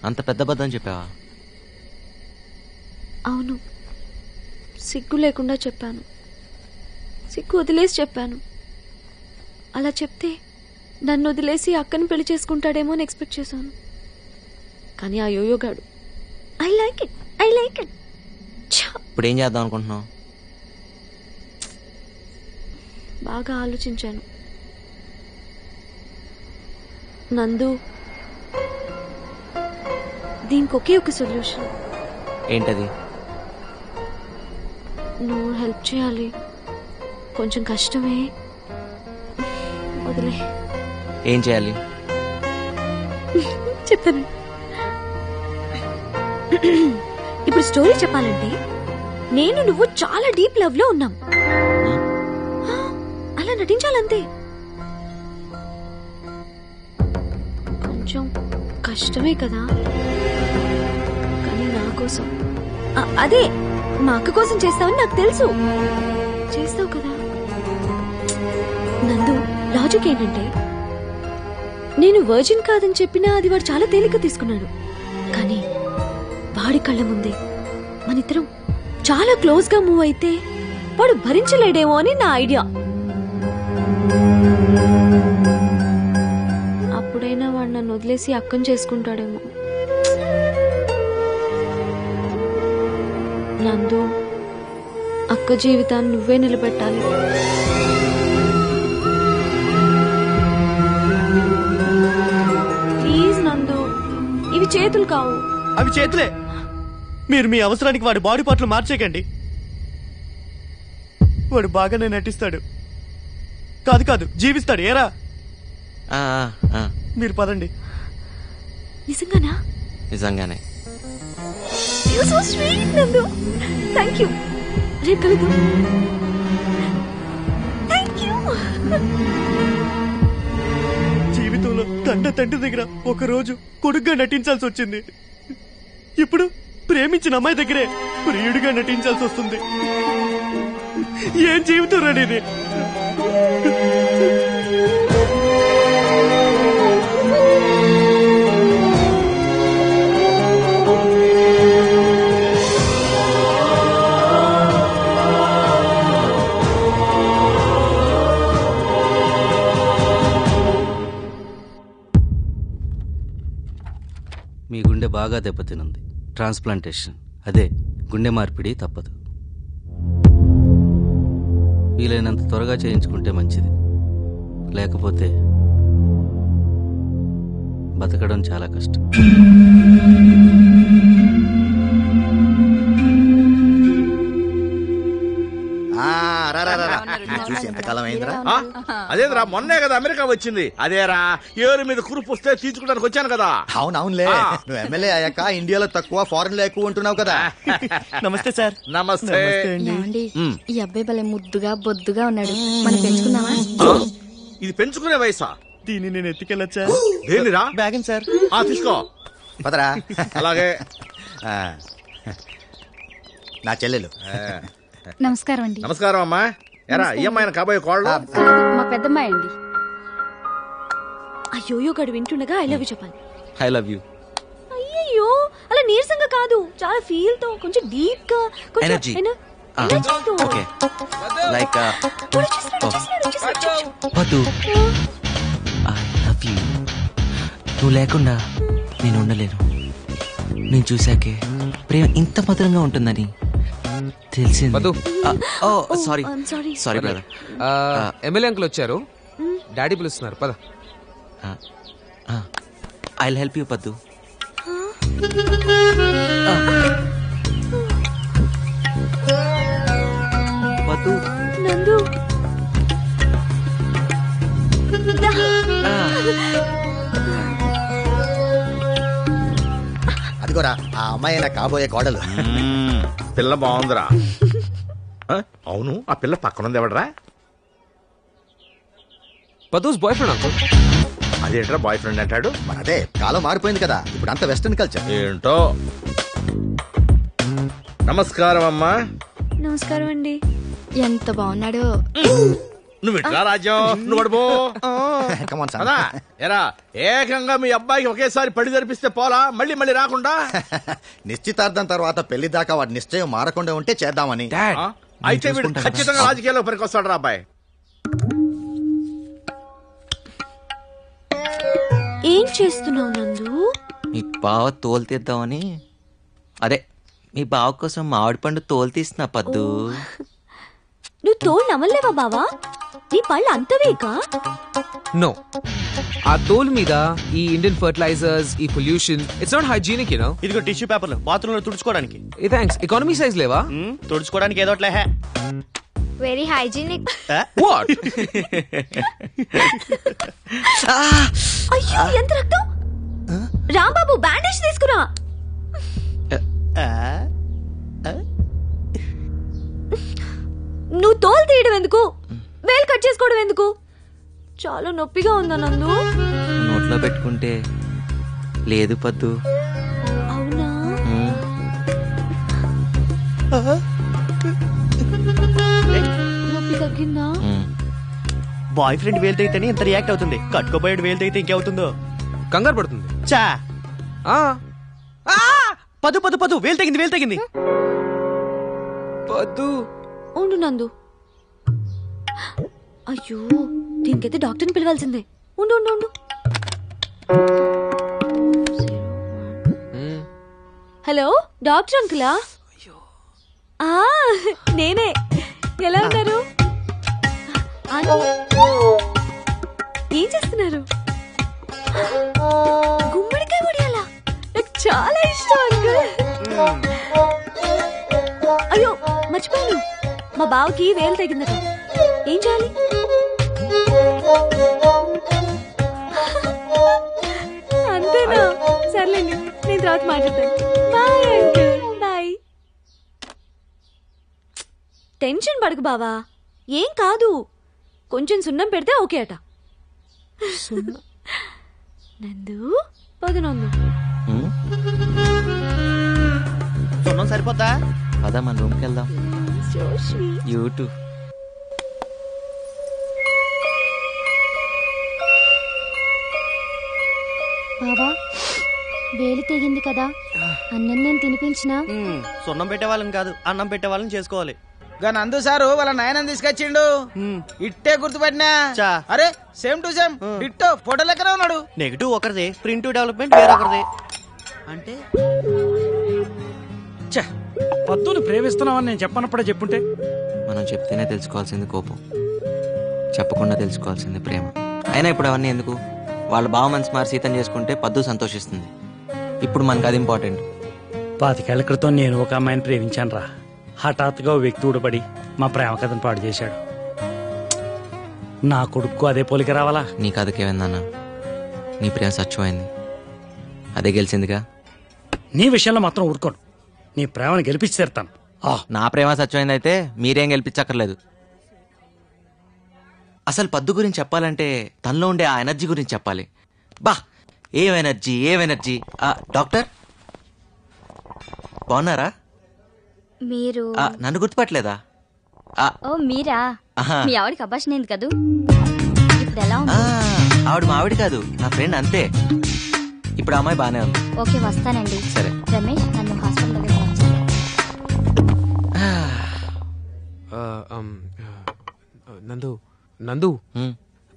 అంత పెద్ద అబద్ధం చెప్పావా? అవును, సిగ్గు లేకుండా చెప్పాను. సిగ్గు వదిలేసి చెప్పాను. అలా చెప్తే నన్ను వదిలేసి అక్కని పెళ్లి చేసుకుంటాడేమో అని ఎక్స్పెక్ట్ చేశాను. కానీ ఆ యోయోగాడు ఐ లైక్ ఇట్. ఇప్పుడు ఏం చేద్దాం అనుకుంటున్నావు? బాగా ఆలోచించాను. నందు, దీనికి ఒకే ఒక సొల్యూషన్. ఏంటది? నువ్వు హెల్ప్ చేయాలి. కొంచెం కష్టమే, వదిలే. ఏం చేయాలి? చెప్తాను. ఇప్పుడు స్టోరీ చెప్పాలంటే నేను నువ్వు చాలా డీప్ లవ్ లో ఉన్నాం. అలా నటించాలంతే. కొంచెం కష్టమే కదా, కానీ నా కోసం, అదే మా అక్క కోసం చేస్తావని నాకు తెలుసు. చేస్తావు కదా. నందు, లాజిక్ ఏంటంటే నేను వర్జిన్ కాదని చెప్పినా అది వాడు చాలా తేలిక తీసుకున్నాడు. కానీ వాడి కళ్ళ ముందే మనిద్దరం చాలా క్లోజ్ గా మూవ్ అయితే వాడు భరించలేడేమో అని నా ఐడియా. అప్పుడైనా వాడు నన్ను వదిలేసి అక్కని చేసుకుంటాడేమో. నందు, అక్క జీవితాన్ని నువ్వే నిలబెట్టాలి. ప్లీజ్ నందు, ఇవి చేతులు కావు. అవి చేతులే. మీరు మీ అవసరానికి వాడి బాడీ పార్ట్లు మార్చేయకండి. వాడు బాగానే నటిస్తాడు. కాదు జీవిస్తాడు. ఏరా, మీరు పదండి. నిజంగానా? నిజంగానే. You're so sweet, Nandu. Thank you. రేపు కలుద్దాం. Thank you. జీవితంలో తండ్రి దగ్గర ఒక రోజు కొడుగ్గా నటించాల్సి వచ్చింది. ఇప్పుడు ప్రేమించిన అమ్మాయి దగ్గరే ప్రియుడిగా నటించాల్సి వస్తుంది. ఏం జీవితం రండి ఇది. మీ గుండె బాగా దెబ్బతినుంది. ట్రాన్స్ప్లాంటేషన్, అదే గుండె మార్పిడి తప్పదు. వీలైనంత త్వరగా చేయించుకుంటే మంచిది. లేకపోతే బతకడం చాలా కష్టం. చూసి ఎంతకాలం అయిందిరా? అదేరా, మొన్నే కదా అమెరికా వచ్చింది. అదేరా, ఏరు మీద కురుపు వస్తే తీర్చుకోవడానికి వచ్చాను కదా. అవునవునులే, నువ్వు ఎమ్మెల్యే అయ్యాక ఇండియాలో తక్కువ, ఫారెన్ లో ఎక్కువ ఉంటున్నావు కదా. నమస్తే సార్. నమస్తే. ఈ అబ్బాయి భలే ముద్దుగా బొద్దుగా ఉన్నాడు. మనం పెంచుకుందామా? ఇది పెంచుకునే వయసా? దీన్ని నేను ఎత్తుకెళ్ళొచ్చా? దేనిరా? బ్యాగన్ సార్. తీసుకో. పదరా. అలాగే. నా చెల్లెలు. నమస్కారం అండి. నమస్కారం అమ్మా. ఎరా, ఈ అమ్మాయిన కాబోయే కోళ్ళు? మా పెద్దమ్మాయి అండి. ఆ యోయోగాడు వింటుండగా ఐ లవ్ యూ చెప్పాలి. I love you. అయ్యో, అలా నీరసంగా కాదు, చాలా ఫీల్ తో, కొంచెం డీప్ గా, ఎనర్జీ. ఓకే, లైక్ వద్దు. I love you. నువ్వు లేకుండా నేను ఉండలేను. నేను చూశాకే ప్రేమ ఇంత మధురంగా ఉంటుందని తెలిసింది. Sorry brother. ఎమ్మెల్యే అంకుల్ వచ్చారు, డాడీ పిలుస్తున్నారు. పద. ఐ హెల్ప్ యూ పద్దు. పద్దు. నందు, అదిగోరా, ఆ అమ్మాయి నా కాబోయే కోడలు. పిల్ల బాగుందిరా. అవును, ఆ పిల్ల పక్కనుంది ఎవడరా? పదూస్ బాయ్ ఫ్రెండ్ అంకుల్. అదేంట్రా బాయ్ ఫ్రెండ్ అంటాడు? అదే, కాలం మారిపోయింది కదా, ఇప్పుడు అంత వెస్టర్న్ కల్చర్. ఏంటో. నమస్కారం అమ్మా. నమస్కారం అండి. ఎంత బాగున్నాడో. నువ్వు ఇట్లా రాజ్యం నువ్వు పడిపో Come on, son. కదా ఎరా ఏకంగా మీ అబ్బాయికి ఒకేసారి పడి జరిపిస్తే పోలా మళ్ళీ మళ్ళీ రాకుండా నిశ్చితార్థం తర్వాత పెళ్లి దాకా వాడి నిశ్చయం మారకుండా ఉంటే చేద్దామని. ఆ? అయితే వీడు ఖచ్చితంగా రాజకీయాల్లో పనికొస్తాడు రా అబ్బాయి. ఏం చేస్తున్నావు నందు? మీ బావ తోలు తీద్దామని, అదే మీ బావ కోసం మామిడి పండు తోలు తీస్తున్నా పద్దు. నువ్వు తోలు నమ్మలేవా బావా? నీ పళ్ళు అంతవేకా? నో, ఆ తోలు మీద ఈ ఇండియన్ ఫర్టిలైజర్స్, ఈ pollution, it's not hygienic, you know. ఇదిగో టిష్యూ పేపర్లు బాత్రూమ్ లో తుడుచుకోవడానికి. ఏ థాంక్స్, ఎకానమీ సైజ్ లేవా? తుడుచుకోవడానికి ఏదో ఒకట్లే. Very hygienic. వాట్? అయ్యో ఎంత రక్తం! రాంబాబు బ్యాండేజ్ తీసుకురా. నువ్వు తోలు తీయడం ఎందుకు? వేలు కట్ చేసుకోవడం ఎందుకు? చాలా నొప్పిగా ఉందా నందు? నోట్లో పెట్టుకుంటే లేదు పద్దు. అవునా? నొప్పి తగ్గిందా? బాయ్ ఫ్రెండ్ వేలు తెగితేనే ఇంత రియాక్ట్ అవుతుంది, కట్టుకోబోయేడు వేలు తెగితే ఇంకేవుతుందో. కంగారు పడుతుంది. చా ఆ పదు పదు పదు వేలు తెగింది, వేలు తెగింది. పద్దు. ఉండు నందు. అయ్యో దీనికైతే డాక్టర్ని పిలవాల్సిందే. ఉండు ఉండు ఉండు. హలో డాక్టర్ అంకులా? నేనే. ఎలా ఉన్నారు? ఏం చేస్తున్నారు? గుమ్మడికాయ వడియాలా? నాకు చాలా ఇష్టం అంకుల్. అయ్యో మర్చిపోయాను, మా బావకి వేలు తగ్గిందట. ఏం చేయాలి? అంతేనా? సర్లేండి, నేను తర్వాత మాట్లాడతాను. Bye uncle, bye. టెన్షన్ పడకు బావా, ఏం కాదు. కొంచెం సున్నం పెడితే ఓకే అట. నందు పదు నందు. సున్నం సరిపోతా? పద మన రూమ్కి వెళ్దాం. So sweet. యూట్యూబ్ బావా వేలు తెగింది కదా, అన్నం నేను తినిపించినా? సున్నం పెట్టే వాళ్ళని కాదు, అన్నం పెట్టే వాళ్ళని చేసుకోవాలి. నందు సారు వాళ్ళ నాయనని తీసుకొచ్చిండు. ఇట్టే గుర్తుపట్టినా. అరే same to same ditto photo లెక్కనే ఉన్నాడు. నెగిటివ్ ఒకరిది, ప్రింట్ డెవలప్మెంట్ వేరొకరిది. అంటే పద్దుని ప్రేమిస్తున్నావని నేను చెప్పనప్పుడే చెప్పుంటే. మనం చెప్తేనే తెలుసుకోవాల్సింది కోపం, చెప్పకుండా తెలుసుకోవాల్సింది ప్రేమ. అయినా ఇప్పుడు అవన్నీ ఎందుకు? వాళ్ళ బావ మనసు మారి సీతం చేసుకుంటే పద్దు సంతోషిస్తుంది. ఇప్పుడు మనకు అది ఇంపార్టెంట్. 25 ఏళ్ల క్రితం నేను ఒక అమ్మాయిని ప్రేమించాను రా. హఠాత్తుగా ఓ వ్యక్తి ఊడబడి మా ప్రేమ కథను పాడు చేశాడు. నా కొడుకు అదే పోలిక రావాలా? నీ కథకేమైందన్నా? నీ ప్రేమ సత్యమైంది, అదే గెలిచిందిగా. నీ విషయంలో మాత్రం ఊరుకోను, నీ ప్రేమను గెలిపించి తీరుతాను. నా ప్రేమ సత్యమైంది అయితే మీరేం గెలిపించక్కర్లేదు. అసలు పద్దు గురించి చెప్పాలంటే తనలో ఉండే ఆ ఎనర్జీ గురించి చెప్పాలి. బా ఏం ఎనర్జీ, ఏం ఎనర్జీ. డాక్టర్ బాగున్నారా? మీరు నన్ను గుర్తుపట్టలేదా? ఓ మీరా? మీ ఆవిడకి అభాషణ అయింది కదూ, ఇప్పుడు ఎలా ఉంది? ఆవిడ మా ఆవిడ కాదు, నా ఫ్రెండ్ అంతే. ఇప్పుడు అమ్మాయి బానే ఉంది. ఓకే వస్తానండి. సరే రమేష్ నన్ను హాస్పిటల్ దగ్గర నందు నందు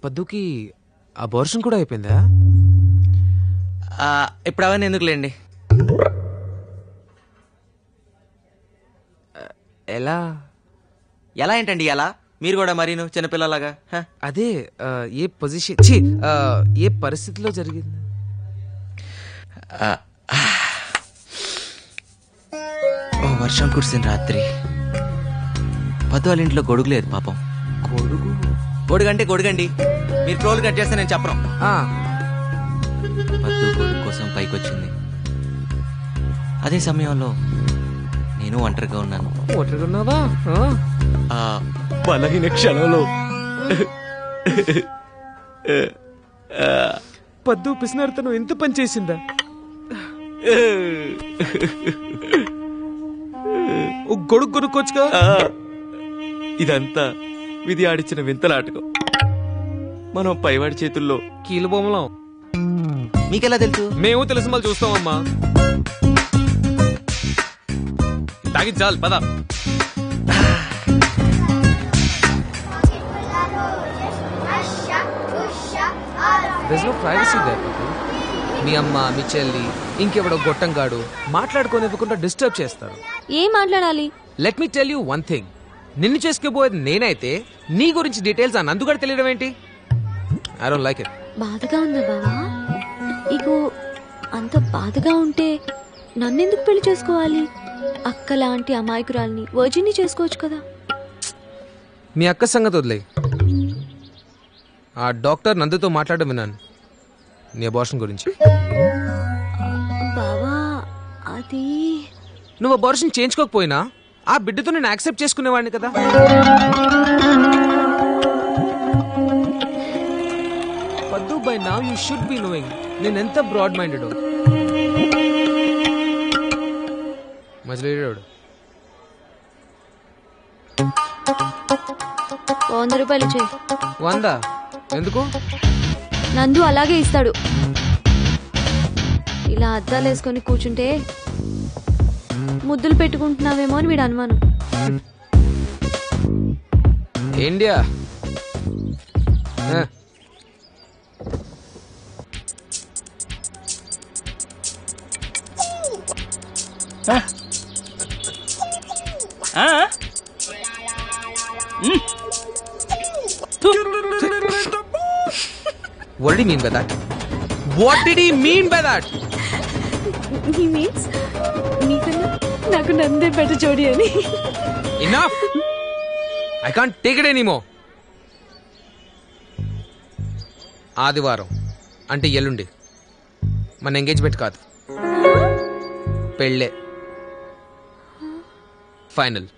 పద్దుకి అబార్షన్ కూడా అయిపోయిందా? ఇప్పుడు అవన్నీ ఎందుకులేండి. ఎలా ఎలా ఏంటండి ఎలా? మీరు కూడా మరీను చిన్నపిల్లలాగా. అదే ఏ పొజిషన్, ఏ పరిస్థితిలో జరిగింది? వర్షం కురిసిన రాత్రి పద్దు వాళ్ళ ఇంట్లో గొడుగు లేదు పాపం. గొడుగంటే గొడుగండి, మీరు ట్రోల్ కట్ చేస్తే నేను చెప్పను. పద్దు గొడుగు కోసం పైకి వచ్చింది. అదే సమయంలో నేను ఒంటరిగా ఉన్నాను. ఒంటరిగా ఉన్నావా? బలహీన క్షణంలో పద్దు పిసినారితను ఎంత పని చేసిందా? గొడుగు కొనుక్కోవచ్చుగా. ఇదంతా విధి ఆడిచ్చిన వింతలాటకం. మనం పైవాడి చేతుల్లో కీలు బొమ్మలం. మీకెలా తెలుసు? మేము తెలిసి మళ్ళీ చూస్తామమ్మా. తాగి చాలు పద. There's no privacy there, people. మీ అమ్మ, మీ చెల్లి, ఇంకెవడో గొట్టంగాడు మాట్లాడుకోనివ్వకుండా డిస్టర్బ్ చేస్తారు. ఏం మాట్లాడాలి? Let me tell you one thing. నిన్ను చేసుకోబోయేది నేనైతే నీ గురించి డీటెయిల్స్ ఆ నందుగాడు తెలియడం ఏంటి? I don't like it. బాధగా ఉందా బావా? ఇగో అంత బాధగా ఉంటే నన్నెందుకు పెళ్లి చేసుకోవాలి? అక్క లాంటి అమాయకురాల్ని వర్జిన్ని చేసుకోవచ్చు కదా. మీ అక్క సంగతి వదిలేయ్. ఆ డాక్టర్ నందుతో మాట్లాడడం విన్నాను నీ అబార్షన్ గురించి. బావా అది నువ్వు అబార్షన్ చేయించుకోకపోయినా ఆ బిడ్డతో నేను యాక్సెప్ట్ చేసుకునేవాడిని కదా. పద్దు by now you should be knowing నేను ఎంత బ్రాడ్ మైండెడ్. మజిలీడాడు 100 రూపాయలు చేయి. 100? ఎందుకు? నందు అలాగే ఇస్తాడు. ఇలా అద్దాలు వేసుకొని కూర్చుంటే ముద్దులు పెట్టుకుంటున్నావేమో అని వీడు అనుమానం. India What did he mean by that? What did he mean by that? He means నీకన్నా నాకు నందే బెటర్ జోడి అని. Enough! I can't take it anymore. ఆదివారం అంటే ఎల్లుండి మన ఎంగేజ్మెంట్ కాదు, పెళ్ళే ఫైనల్.